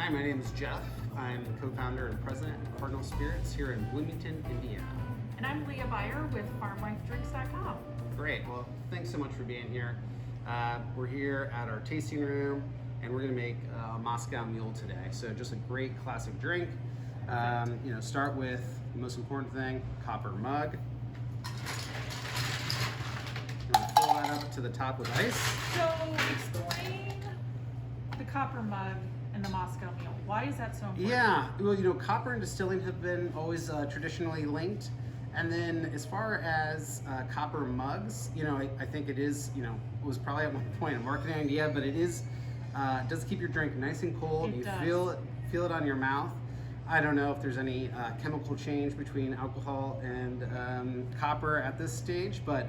Hi, my name is Jeff. I'm co-founder and president of Cardinal Spirits here in Bloomington, Indiana. And I'm Leah Beyer with FarmLifeDrinks.com. Great. Well, thanks so much for being here. We're here at our tasting room, and we're going to make a Moscow Mule today. So just a great classic drink. Start with the most important thing, copper mug. Fill that up to the top with ice. So explain the copper mug and the Moscow Mule. Why is that so important? Yeah, well, copper and distilling have been always traditionally linked. And then as far as copper mugs, I think it is, was probably at one point a marketing idea, but it does keep your drink nice and cold. You feel it on your mouth. I don't know if there's any chemical change between alcohol and copper at this stage, but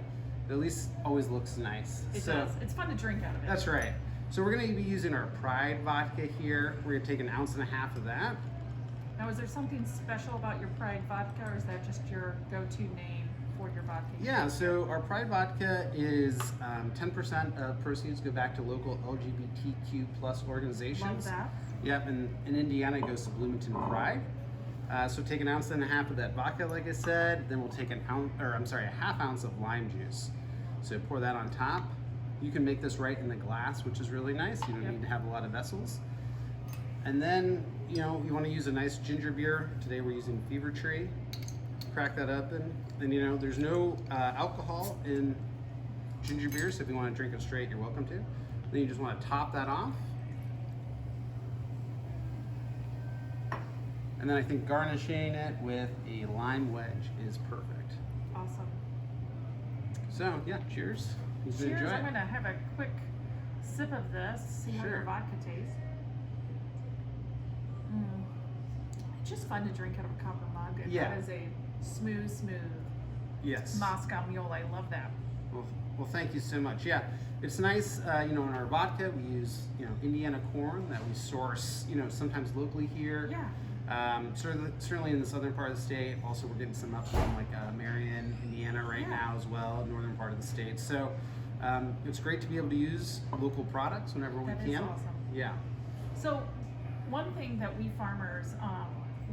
it at least always looks nice. It does. It's fun to drink out of it. That's right. So we're going to be using our Pride vodka here. We're going to take 1.5 ounces of that. Now, is there something special about your Pride vodka, or is that just your go-to name for your vodka? Yeah, so our Pride vodka is 10% of proceeds go back to local LGBTQ plus organizations. Love that. Yep, and in Indiana it goes to Bloomington Pride. So take 1.5 ounces of that vodka, like I said. Then we'll take a 1/2 ounce of lime juice. So pour that on top. You can make this right in the glass, which is really nice. You don't need to have a lot of vessels. And then, you want to use a nice ginger beer. Today we're using Fever Tree. Crack that up, and there's no alcohol in ginger beer, so if you want to drink it straight, you're welcome to. Then you just want to top that off. And then I think garnishing it with a lime wedge is perfect. Awesome. So, yeah, cheers. Cheers. I'm going to have a quick sip of this, see how your vodka tastes. It's just fun to drink out of a copper mug. And that is a smooth Moscow Mule. I love that. Well, thank you so much. Yeah, it's nice. In our vodka, we use Indiana corn that we source sometimes locally here. Yeah. Certainly in the southern part of the state. Also, we're getting some up from Marion, Indiana now as well, northern part of the state. So it's great to be able to use local products whenever we can. That is awesome. Yeah. So one thing that we farmers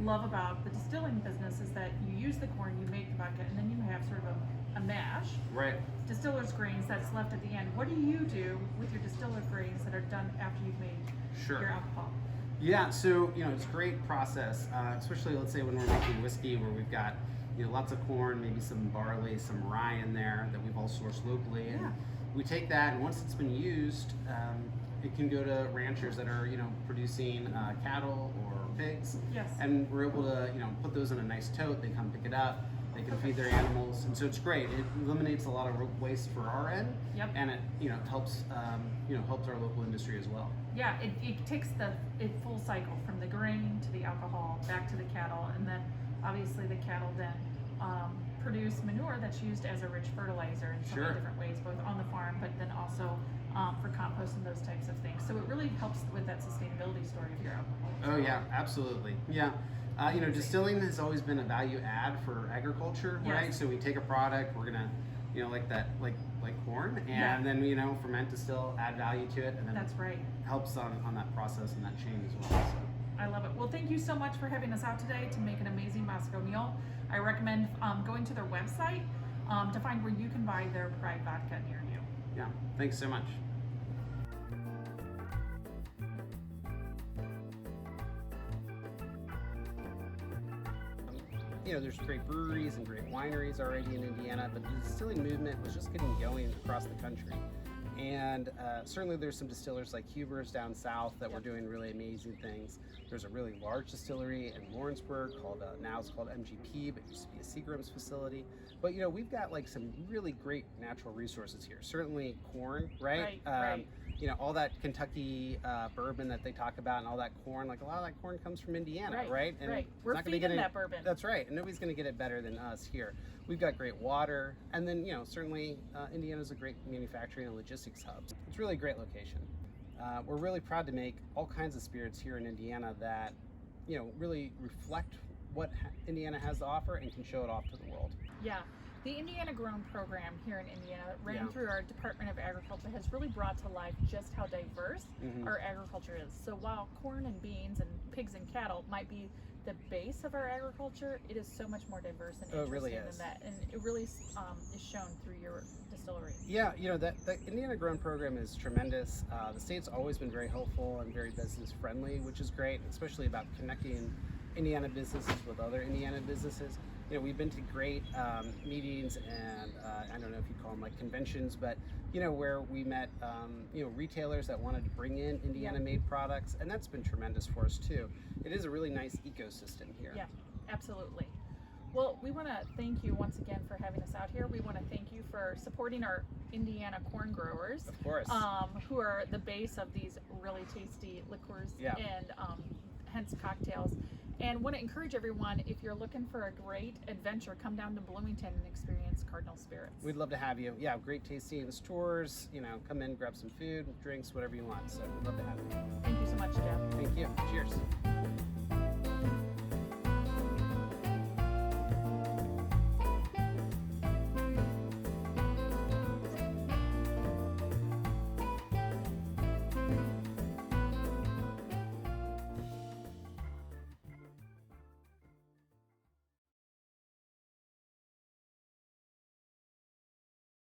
love about the distilling business is that you use the corn, you make the vodka, and then you have sort of a mash. Right. Distiller's grains that's left at the end. What do you do with your distiller grains that are done after you've made your alcohol? Yeah, so it's a great process, especially let's say when we're making whiskey where we've got lots of corn, maybe some barley, some rye in there that we've all sourced locally, and we take that, and once it's been used, it can go to ranchers that are producing cattle or pigs. Yes. And we're able to put those in a nice tote. They come pick it up. They can feed their animals, and so it's great. It eliminates a lot of waste for our end, and it helps helps our local industry as well. Yeah, it takes the full cycle from the grain to the alcohol back to the cattle, and then obviously the cattle then produce manure that's used as a rich fertilizer in so many different ways, both on the farm, but then also for compost and those types of things. So it really helps with that sustainability story of your alcohol. Oh yeah, absolutely. Yeah. Distilling has always been a value add for agriculture, right? So we take a product, we're gonna, like corn, and then ferment, distill, add value to it, and then that's right. Helps on that process and that chain as well. So. I love it. Well, thank you so much for having us out today to make an amazing Moscow Mule. I recommend going to their website to find where you can buy their Pride vodka near you. Yeah, thanks so much. There's great breweries and great wineries already in Indiana, but the distilling movement was just getting going across the country. And certainly there's some distillers like Huber's down south that were doing really amazing things. There's a really large distillery in Lawrenceburg called, now it's called MGP, but it used to be a Seagram's facility. But we've got some really great natural resources here. Certainly corn, right? Right. All that Kentucky bourbon that they talk about and all that corn, a lot of that corn comes from Indiana, right? And right. We're feeding that bourbon. That's right, and nobody's going to get it better than us here. We've got great water, and then certainly Indiana's a great manufacturing and logistics hub. It's really a great location. We're really proud to make all kinds of spirits here in Indiana that really reflect what Indiana has to offer and can show it off to the world. Yeah. The Indiana Grown program here in Indiana, ran Yeah. through our Department of Agriculture, has really brought to life just how diverse our agriculture is. So while corn and beans and pigs and cattle might be the base of our agriculture, it is so much more diverse and Oh, it interesting really than is. that. And it really is shown through your distillery. Yeah, you know, that the Indiana Grown program is tremendous. The state's always been very helpful and very business friendly, which is great, especially about connecting Indiana businesses with other Indiana businesses. You know, we've been to great meetings and I don't know if you call them like conventions, but you know, where we met you know, retailers that wanted to bring in Indiana-made products, and that's been tremendous for us too. It is a really nice ecosystem here. Yeah, absolutely. Well, we want to thank you once again for having us out here. We want to thank you for supporting our Indiana corn growers, Of course. who are the base of these really tasty liqueurs Yeah. and hence cocktails. And want to encourage everyone, if you're looking for a great adventure, come down to Bloomington and experience Cardinal Spirits. We'd love to have you. Yeah, great tasting tours. You know, come in, grab some food, drinks, whatever you want. So we'd love to have you. Thank you so much, Jeff. Thank you. Cheers.